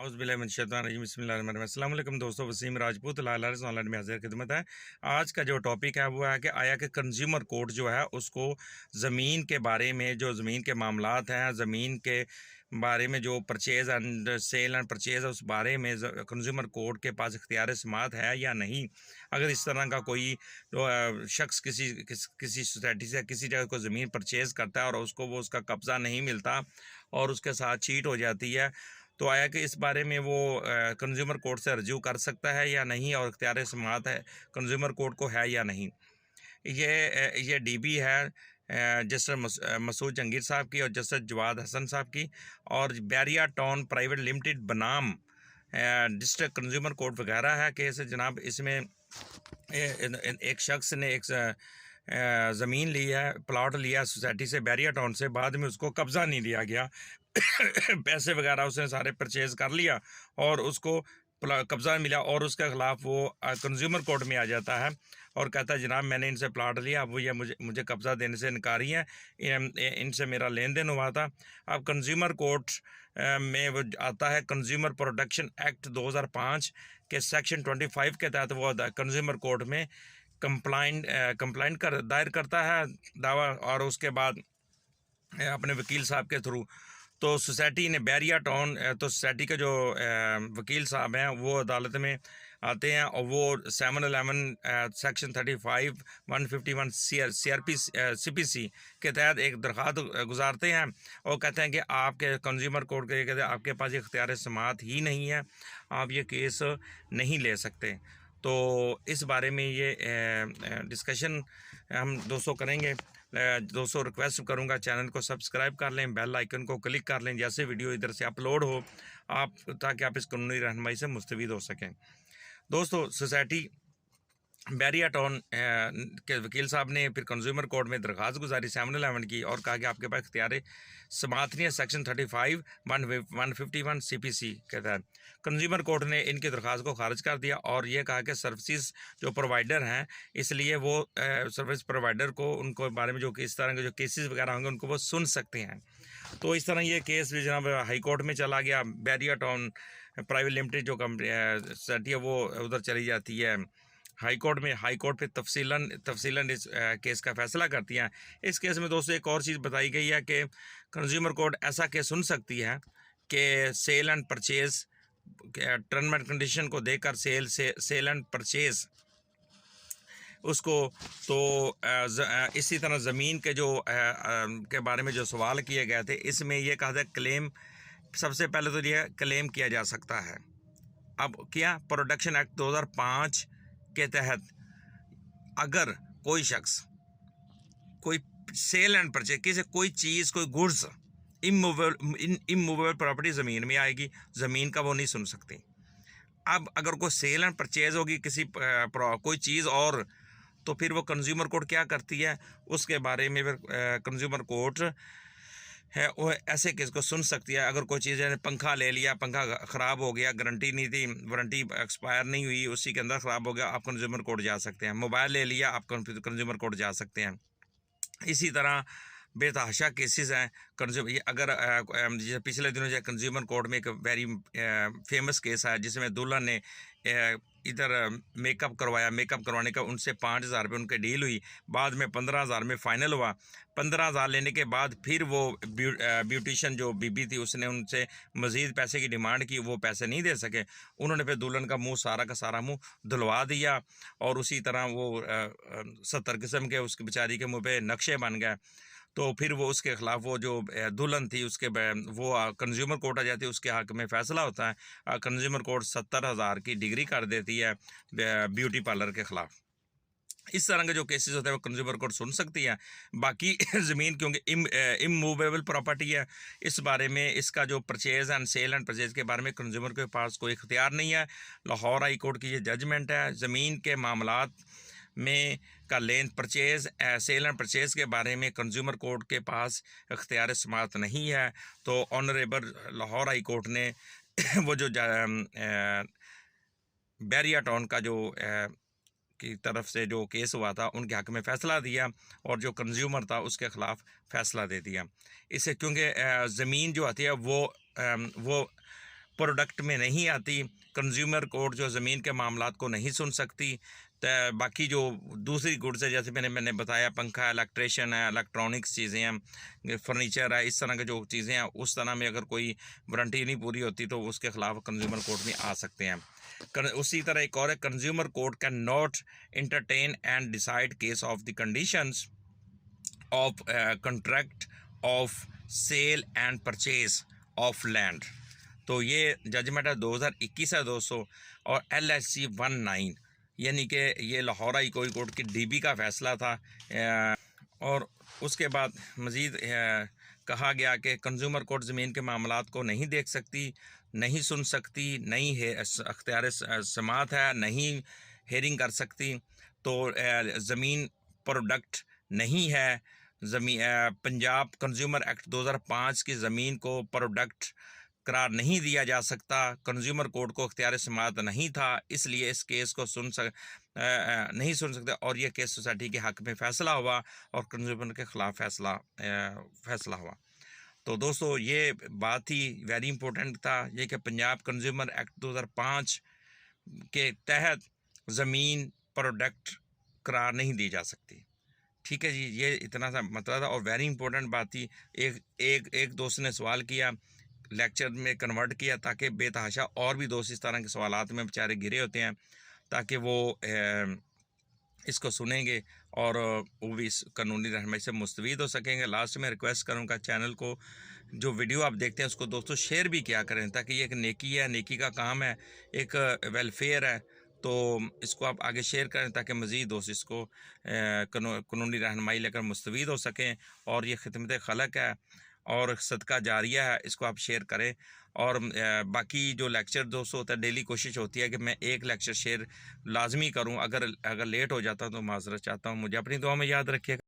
अस्सलाम वालेकुम दोस्तों, वसीम राजपूत लालारिस ऑनलाइन में हाजिर खिदमत है। आज का जो टॉपिक है वो है कि आया कि कंज्यूमर कोर्ट जो है उसको ज़मीन के बारे में, जो ज़मीन के मामलात हैं, ज़मीन के बारे में जो purchase and sale and purchase है उस बारे में कंज्यूमर कोर्ट के पास इख्तियार समात है या नहीं। अगर इस तरह का कोई शख्स किसी सोसाइटी से किसी जगह को ज़मीन परचेज़ करता है और उसको वो उसका कब्ज़ा नहीं मिलता और उसके साथ चीट हो जाती है, तो आया कि इस बारे में वो कंज्यूमर कोर्ट से रजू कर सकता है या नहीं, और इख्तियार समात है कंज्यूमर कोर्ट को है या नहीं। ये डीबी है जस्टिस मसूद जंगीर साहब की और जस्टिस जवाद हसन साहब की, और बैरिया टाउन प्राइवेट लिमिटेड बनाम डिस्ट्रिक्ट कंज्यूमर कोर्ट वगैरह है केस जनाब। इसमें एक शख्स ने एक ज़मीन ली है, प्लॉट लिया सोसाइटी से बैरिया टाउन से, बाद में उसको कब्ज़ा नहीं दिया गया पैसे वगैरह उसने सारे परचेज़ कर लिया और उसको कब्ज़ा मिला, और उसके ख़िलाफ़ वो कंज्यूमर कोर्ट में आ जाता है और कहता है जनाब मैंने इनसे प्लाट लिया, अब वो ये मुझे कब्ज़ा देने से इनकारी हैं, इनसे मेरा लेन देन हुआ था। अब कंज्यूमर कोर्ट में वो आता है कंज्यूमर प्रोटेक्शन एक्ट 2005 के सेक्शन 25 के तहत वो कंज्यूमर कोर्ट में कंप्लाइंट दायर करता है दावा, और उसके बाद अपने वकील साहब के थ्रू तो सोसाइटी ने बैरिया टाउन, तो सोसाइटी के जो वकील साहब हैं वो अदालत में आते हैं और वो 711 सेक्शन 35 151 CPC के तहत एक दरख्वास्त गुजारते हैं और कहते हैं कि आपके कंज्यूमर कोर्ट के कहते हैं आपके पास इख्तियार समात ही नहीं है, आप ये केस नहीं ले सकते। तो इस बारे में ये डिस्कशन हम दोस्तों करेंगे। दोस्तों रिक्वेस्ट करूंगा चैनल को सब्सक्राइब कर लें, बेल आइकन को क्लिक कर लें जैसे वीडियो इधर से अपलोड हो आप, ताकि आप इस कानूनी रहनुमाई से मुस्तफ़ीद हो सकें। दोस्तों सोसाइटी बैरिया टाउन के वकील साहब ने फिर कंज्यूमर कोर्ट में दरख्वास्त गुजारी 711 की और कहा कि आपके पास इख्तियार समात नहीं है सेक्शन 35 151 CPC के तहत। कंज्यूमर कोर्ट ने इनकी दरख्वास्त को खारिज कर दिया और ये कहा कि सर्विसेज जो प्रोवाइडर हैं, इसलिए वो सर्विस प्रोवाइडर को उनको बारे में जो कि इस तरह के जो केसेस वगैरह होंगे उनको वो सुन सकते हैं। तो इस तरह ये केस भी जनाब हाई कोर्ट में चला गया। बैरिया टाउन प्राइवेट लिमिटेड जो कंपनी सोसाइटी है वो उधर चली जाती है हाई कोर्ट में। हाई कोर्ट पे तफसीलन इस केस का फैसला करती हैं। इस केस में दोस्तों एक और चीज़ बताई गई है कि कंज्यूमर कोर्ट ऐसा केस सुन सकती है कि sale and purchase term and condition को देकर सेल एंड परचेज़ उसको, तो इसी तरह ज़मीन के जो के बारे में जो सवाल किए गए थे, इसमें यह कहा था क्लेम, सबसे पहले तो यह क्लेम किया जा सकता है। अब क्या प्रोडक्शन एक्ट 2005 के तहत अगर कोई शख्स कोई सेल एंड परचेज किसी कोई चीज़ कोई गुड्स इमूवेबल प्रॉपर्टी ज़मीन में आएगी, ज़मीन का वो नहीं सुन सकती। अब अगर कोई सेल एंड परचेज होगी किसी कोई चीज़ और, तो फिर वो कंज्यूमर कोर्ट क्या करती है उसके बारे में फिर कंज्यूमर कोर्ट है वो ऐसे केस को सुन सकती है। अगर कोई चीज़ पंखा ले लिया, पंखा ख़राब हो गया, गारंटी नहीं थी, वारंटी एक्सपायर नहीं हुई, उसी के अंदर ख़राब हो गया, आप कंज्यूमर कोर्ट जा सकते हैं। मोबाइल ले लिया, आप कंज्यूमर कोर्ट जा सकते हैं। इसी तरह बेतहाशा केसेस हैं कंज्यूमर, अगर जैसे पिछले दिनों जो कंज्यूमर कोर्ट में एक वेरी फेमस केस है जिसमें दुल्हन ने इधर मेकअप करवाने का उनसे 5,000 रुपये उनकी डील हुई, बाद में 15,000 में फ़ाइनल हुआ। 15,000 लेने के बाद फिर वो ब्यूटिशियन जो बीबी थी उसने उनसे मज़ीद पैसे की डिमांड की, वो पैसे नहीं दे सके। उन्होंने फिर दुल्हन का मुंह सारा का सारा मुंह धुलवा दिया और उसी तरह वो 70 किस्म के उसकी बेचारी के मुँह पे नक्शे बन गए। तो फिर वो उसके ख़िलाफ़ वो जो दुल्हन थी उसके वो कंज्यूमर कोर्ट आ जाती है, उसके हक़ में फ़ैसला होता है। कंज्यूमर कोर्ट 70,000 की डिग्री कर देती है ब्यूटी पार्लर के ख़िलाफ़। इस तरह के जो केसेस होते हैं वो कंज्यूमर कोर्ट सुन सकती है। बाकी ज़मीन क्योंकि इमूवेबल प्रॉपर्टी है, इस बारे में इसका जो purchase and sale and purchase के बारे में कंज्यूमर के पास कोई इख्तियार नहीं है। लाहौर हाई कोर्ट की ये जजमेंट है। ज़मीन के मामलात में का लेन परचेज़ सेल एंड परचेज़ के बारे में कंज्यूमर कोर्ट के पास इख्तियार समात नहीं है। तो ऑनरेबल लाहौर हाई कोर्ट ने वो जो बैरिया टाउन का जो की तरफ से जो केस हुआ था उनके हक़ में फ़ैसला दिया और जो कंज्यूमर था उसके ख़िलाफ़ फ़ैसला दे दिया। इससे क्योंकि ज़मीन जो आती है वो प्रोडक्ट में नहीं आती। कंज्यूमर कोर्ट जो ज़मीन के मामलात को नहीं सुन सकती। तो बाकी जो दूसरी गुड्स है, जैसे मैंने बताया, पंखा, इलेक्ट्रिशियन है, इलेक्ट्रॉनिक्स चीज़ें हैं, फर्नीचर है, इस तरह के जो चीज़ें हैं, उस तरह में अगर कोई वारंटी नहीं पूरी होती तो उसके ख़िलाफ़ कंज्यूमर कोर्ट में आ सकते हैं। उसी तरह एक और है, consumer court cannot entertain and decide case of the conditions of contract of sale and purchase of land. तो ये जजमेंट है 2021 है दोस्तों, और LHC 19, यानी कि ये लाहौर हाई कोर्ट की DB का फ़ैसला था। और उसके बाद मज़ीद कहा गया कि कंज्यूमर कोर्ट ज़मीन के मामलात को नहीं देख सकती, नहीं सुन सकती, नहीं है अख्तियार समात है, नहीं हेयरिंग कर सकती। तो ज़मीन प्रोडक्ट नहीं है। पंजाब कंज्यूमर एक्ट 2005 की ज़मीन को प्रोडक्ट करार नहीं दिया जा सकता। कंज्यूमर कोर्ट को अख्तियार समात नहीं था, इसलिए इस केस को नहीं सुन सकते, और ये केस सोसाइटी के हक़ में फ़ैसला हुआ और कंज्यूमर के ख़िलाफ़ फ़ैसला हुआ। तो दोस्तों ये बात ही वेरी इंपॉर्टेंट था, ये कि पंजाब कंज्यूमर एक्ट 2005 के तहत ज़मीन प्रोडक्ट करार नहीं दी जा सकती। ठीक है जी, ये इतना सा मतलब था, और वेरी इंपॉर्टेंट बात थी। एक दोस्त ने सवाल किया, लेक्चर में कन्वर्ट किया, ताकि बेतहाशा और भी दोस्त इस तरह के सवालात में बेचारे घिरे होते हैं, ताकि वो इसको सुनेंगे और वो भी इस कानूनी रहनुमाई से मुस्तफ़ीद हो सकेंगे। लास्ट में रिक्वेस्ट करूँगा, चैनल को जो वीडियो आप देखते हैं उसको दोस्तों शेयर भी किया करें, ताकि ये एक नेकी है, नेकी का काम है, एक वेलफेयर है। तो इसको आप आगे शेयर करें ताकि मज़ीद दोस्त इसको कानूनी रहनुमाई लेकर मुस्तफ़ीद हो सकें। और ये खिदमत खलक है और सदका जारिया है, इसको आप शेयर करें। और बाकी जो लेक्चर दोस्तों होता है, डेली कोशिश होती है कि मैं एक लेक्चर शेयर लाजमी करूं। अगर लेट हो जाता तो माज़रत चाहता हूं। मुझे अपनी दुआ में याद रखिएगा।